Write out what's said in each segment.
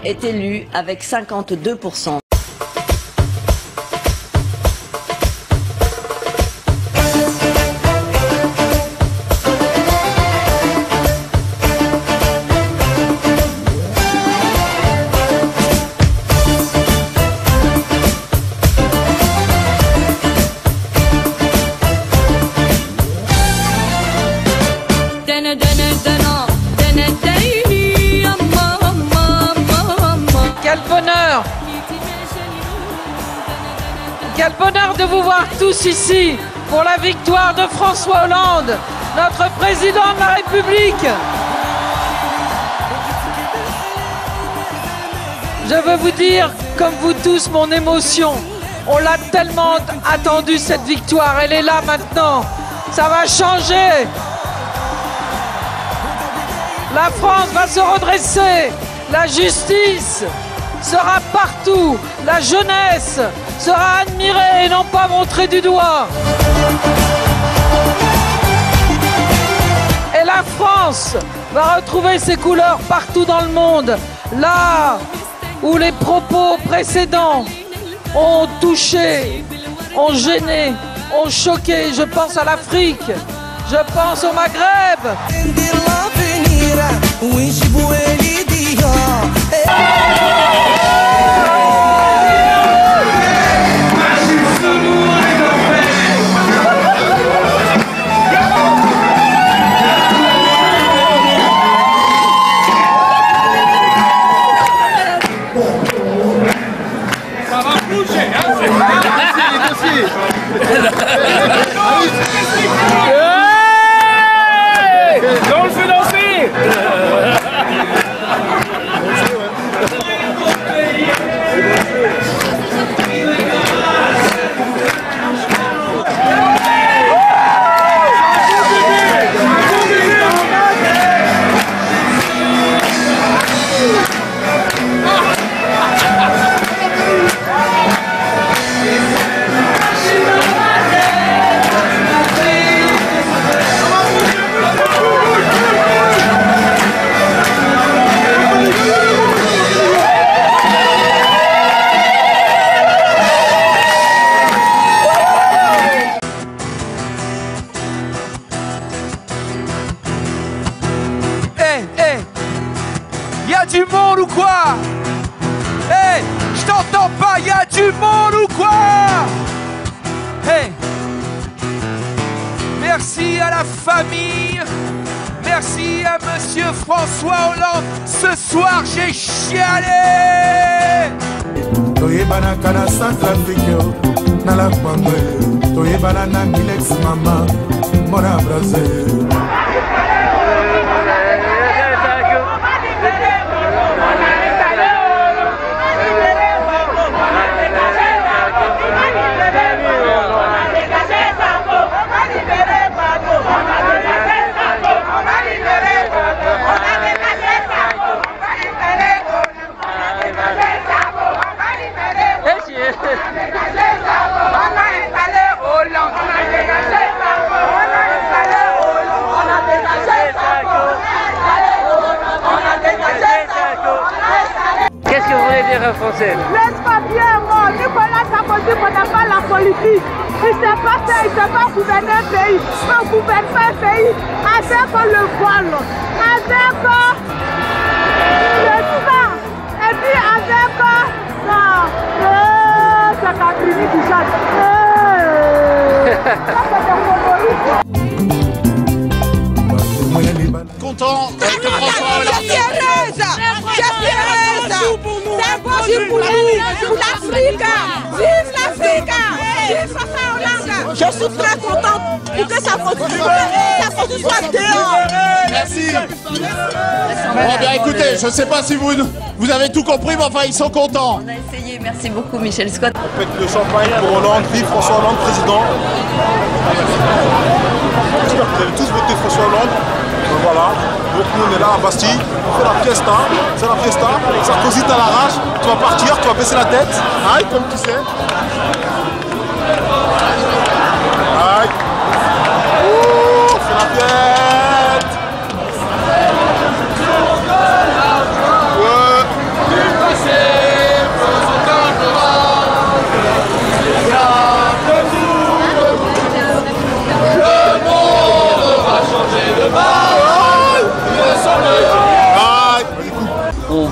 est élu avec 52%. Quel bonheur de vous voir tous ici pour la victoire de François Hollande, notre président de la République. Je veux vous dire, comme vous tous, mon émotion. On l'a tellement attendu, cette victoire. Elle est là maintenant. Ça va changer. La France va se redresser. La justice sera partout. La jeunesse sera admirée et non pas montrée du doigt. Et la France va retrouver ses couleurs partout dans le monde. Là où les propos précédents ont touché, ont gêné, ont choqué. Je pense à l'Afrique, je pense au Maghreb. On le fait danser. Y'a du monde ou quoi? Hey, je t'entends pas, y'a du monde ou quoi? Hey, merci à la famille, merci à Monsieur François Hollande. Ce soir, j'ai chialé. Toyebana kana Centrafrique, na la Kwangwe, toyebana na Milex Mama, Mona Brazil. Qu'est-ce que vous voulez dire en français? Laisse-moi bien, moi. Nicolas Sarkozy ne connaît pas la politique. Il ne sait pas ça, il ne sait pas gouverner un pays. On ne gouverne pas un pays avec le voile, avec le sang, et puis avec ça. C'est la clinique qui chante. Content que François Hollande. C'est impossible pour nous, pour l'Afrique. Vive l'Afrique. Vive François Hollande. Je suis très contente pour que ça soit dehors. Merci. Bon, bien écoutez, je ne sais pas si vous avez tout compris, mais enfin ils sont contents. On a essayé, merci beaucoup Michel Scott. On pète le champagne pour Hollande, vive François Hollande, président. Vous avez tous voté François Hollande. Voilà, donc nous on est là à Bastille, on fait la fiesta, c'est la fiesta, Sarkozy t'as la rage, tu vas partir, tu vas baisser la tête, aïe comme tu sais. Aïe. Ouh, c'est la fête. Ouais.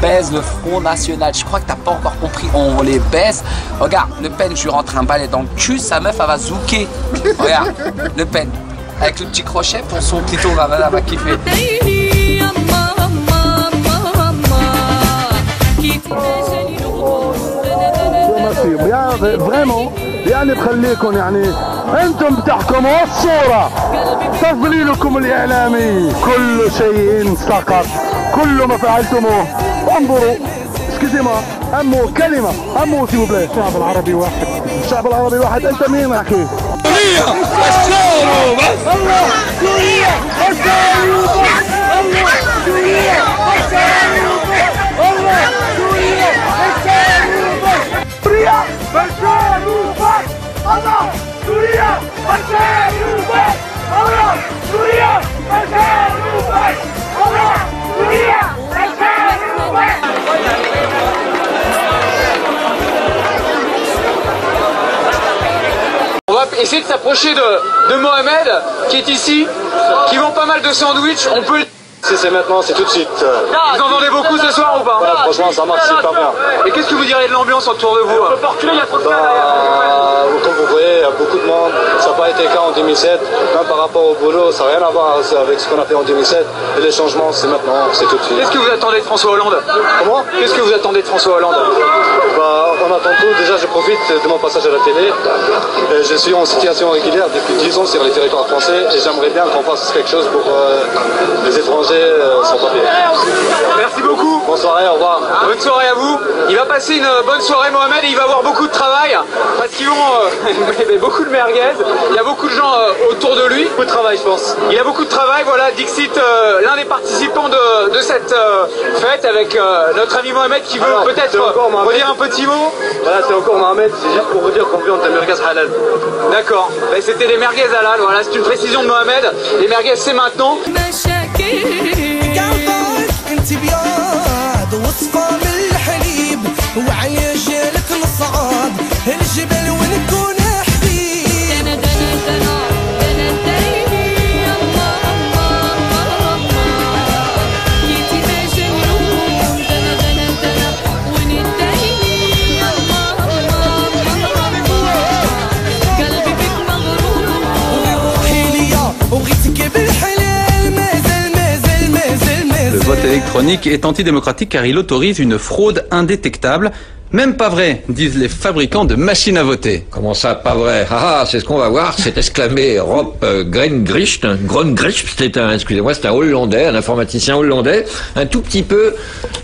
baise le Front National. Je crois que t'as pas encore compris, on les baise. Regarde, Le Pen, je lui rentre un balai dans le cul, sa meuf, elle va zouker. Regarde, Le Pen, avec le petit crochet pour son clito, elle va kiffer. vraiment يعني بخليكم يعني انتم بتحكموا الصورة تضليلكم الاعلامي كل شيء سقط كل ما فعلتموه انظروا اسكتما امو كلمة امو سيبوا بلاي الشعب العربي واحد الشعب العربي واحد انت مين احكي سوريا بشار بس الله سوريا بشار الله سوريا بشار الله سوريا بشار سوريا بشار الله سوريا بشار الله سوريا بشار الله سوريا بشار On va essayer de s'approcher de Mohamed qui est ici, qui vend pas mal de sandwichs. On peut... Si c'est maintenant, c'est tout de suite. Vous en vendez beaucoup ce soir ou pas? Ouais, franchement, ça marche super bien. Et qu'est-ce que vous diriez de l'ambiance autour de vous? Comme vous voyez, il y a beaucoup de monde. Ça n'a pas été le cas en 2007. Même par rapport au boulot, ça n'a rien à voir avec ce qu'on a fait en 2007. Et les changements, c'est maintenant, c'est tout de suite. Qu'est-ce que vous attendez de François Hollande? Comment? Qu'est-ce que vous attendez de François Hollande? On attend tout. Déjà, je profite de mon passage à la télé. Je suis en situation régulière depuis 10 ans sur les territoires français et j'aimerais bien qu'on fasse quelque chose pour les étrangers sans papier. Merci beaucoup. Bonne soirée, au revoir. Bonne soirée à vous. Il va passer une bonne soirée, Mohamed, et il va avoir beaucoup de travail parce qu'ils vont beaucoup de merguez. Il y a beaucoup de gens autour de lui. Beaucoup de travail, je pense. Il a beaucoup de travail. Voilà, Dixit, l'un des participants de cette fête avec notre ami Mohamed qui veut peut-être redire un petit mot. Voilà, c'est encore Mohamed. C'est juste pour vous dire qu'on viande de merguez halal. D'accord. Ben, c'était des merguez halal. Voilà, c'est une précision de Mohamed. Les merguez, c'est maintenant. Le vote électronique est antidémocratique car il autorise une fraude indétectable. Même pas vrai, disent les fabricants de machines à voter. Comment ça, pas vrai? Ah, c'est ce qu'on va voir, c'est exclamé Rob Grongricht, c'est un Hollandais, un informaticien hollandais, un tout petit peu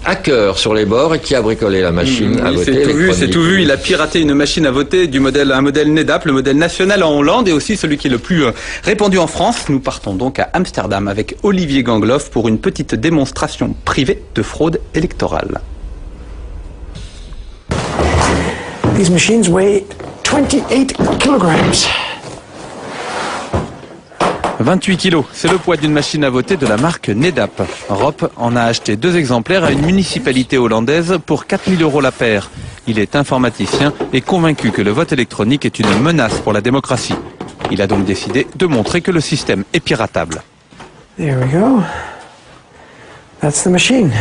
hacker sur les bords et qui a bricolé la machine à voter électronique. C'est tout vu, il a piraté une machine à voter un modèle NEDAP, le modèle national en Hollande et aussi celui qui est le plus répandu en France. Nous partons donc à Amsterdam avec Olivier Gangloff pour une petite démonstration privée de fraude électorale. These machines weigh 28 kilograms. 28 kilos, c'est le poids d'une machine à voter de la marque NEDAP. Rob en a acheté 2 exemplaires à une municipalité hollandaise pour 4 000 € la paire. Il est informaticien et convaincu que le vote électronique est une menace pour la démocratie. Il a donc décidé de montrer que le système est piratable. There we go. That's the machine.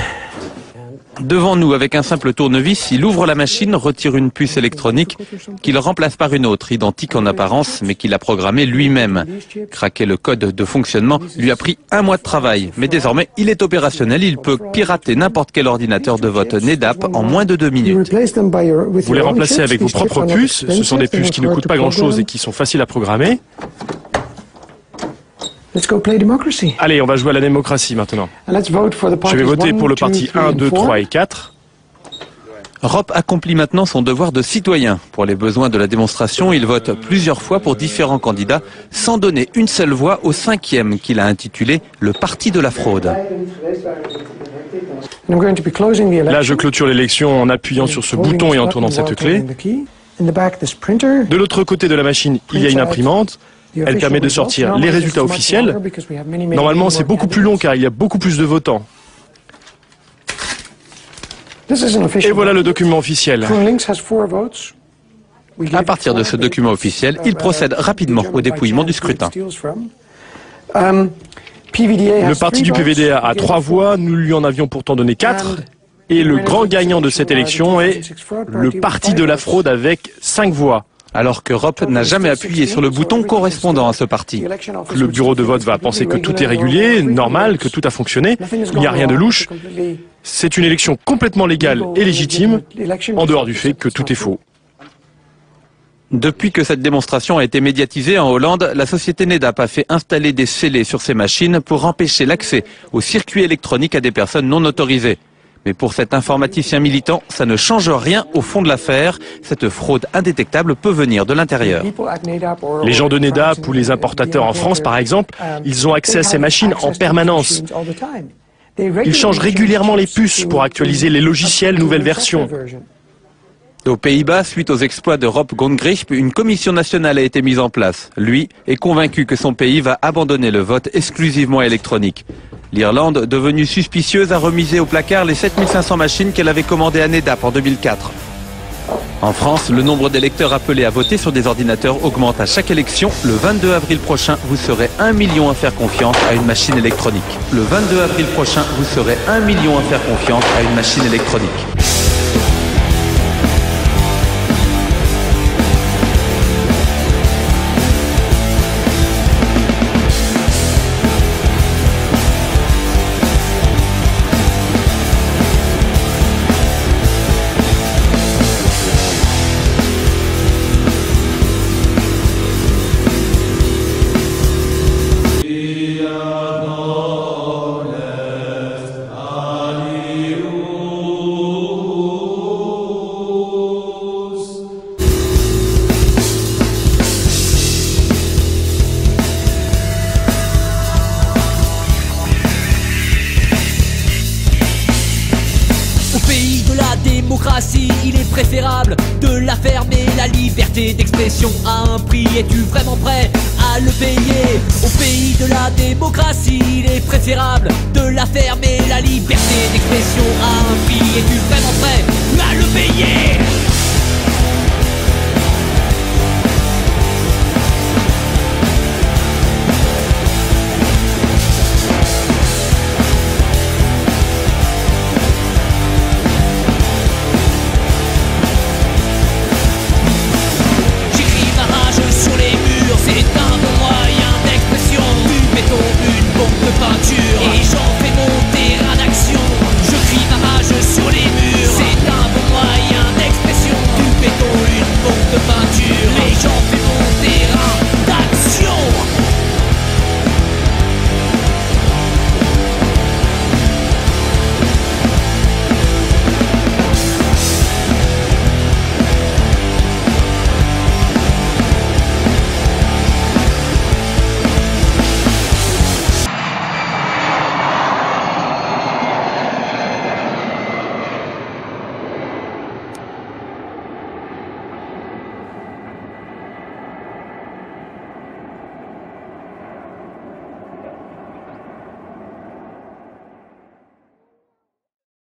Devant nous, avec un simple tournevis, il ouvre la machine, retire une puce électronique qu'il remplace par une autre, identique en apparence, mais qu'il a programmée lui-même. Craquer le code de fonctionnement lui a pris 1 mois de travail, mais désormais, il est opérationnel, il peut pirater n'importe quel ordinateur de vote NEDAP en moins de 2 minutes. Vous les remplacez avec vos propres puces, ce sont des puces qui ne coûtent pas grand-chose et qui sont faciles à programmer. Let's go play democracy. Allez, on va jouer à la démocratie maintenant. Je vais voter pour le parti 1, 2, 3 et 4. Rob accomplit maintenant son devoir de citoyen. Pour les besoins de la démonstration, il vote plusieurs fois pour différents candidats, sans donner une seule voix au 5e qu'il a intitulé « Le Parti de la fraude ». Là, je clôture l'élection en appuyant sur ce bouton et en tournant cette clé. De l'autre côté de la machine, il y a une imprimante. Elle permet de sortir les résultats officiels. Normalement, c'est beaucoup plus long car il y a beaucoup plus de votants. Et voilà le document officiel. À partir de ce document officiel, il procède rapidement au dépouillement du scrutin. Le parti du PVDA a 3 voix, nous lui en avions pourtant donné 4. Et le grand gagnant de cette élection est le parti de la fraude avec 5 voix. Alors qu'Europe n'a jamais appuyé sur le bouton correspondant à ce parti. Le bureau de vote va penser que tout est régulier, normal, que tout a fonctionné, il n'y a rien de louche. C'est une élection complètement légale et légitime, en dehors du fait que tout est faux. Depuis que cette démonstration a été médiatisée en Hollande, la société NEDAP a fait installer des scellés sur ses machines pour empêcher l'accès aux circuits électroniques à des personnes non autorisées. Mais pour cet informaticien militant, ça ne change rien au fond de l'affaire. Cette fraude indétectable peut venir de l'intérieur. Les gens de NEDAP ou les importateurs en France, par exemple, ils ont accès à ces machines en permanence. Ils changent régulièrement les puces pour actualiser les logiciels nouvelles versions. Aux Pays-Bas, suite aux exploits de Rob Gongrisp, une commission nationale a été mise en place. Lui est convaincu que son pays va abandonner le vote exclusivement électronique. L'Irlande, devenue suspicieuse, a remisé au placard les 7500 machines qu'elle avait commandées à NEDAP en 2004. En France, le nombre d'électeurs appelés à voter sur des ordinateurs augmente à chaque élection. Le 22 avril prochain, vous serez 1 million à faire confiance à une machine électronique. Le 22 avril prochain, vous serez 1 million à faire confiance à une machine électronique. Il est préférable de la fermer, la liberté d'expression à un prix. Es-tu vraiment prêt à le payer? Au pays de la démocratie, il est préférable de la fermer, la liberté d'expression à un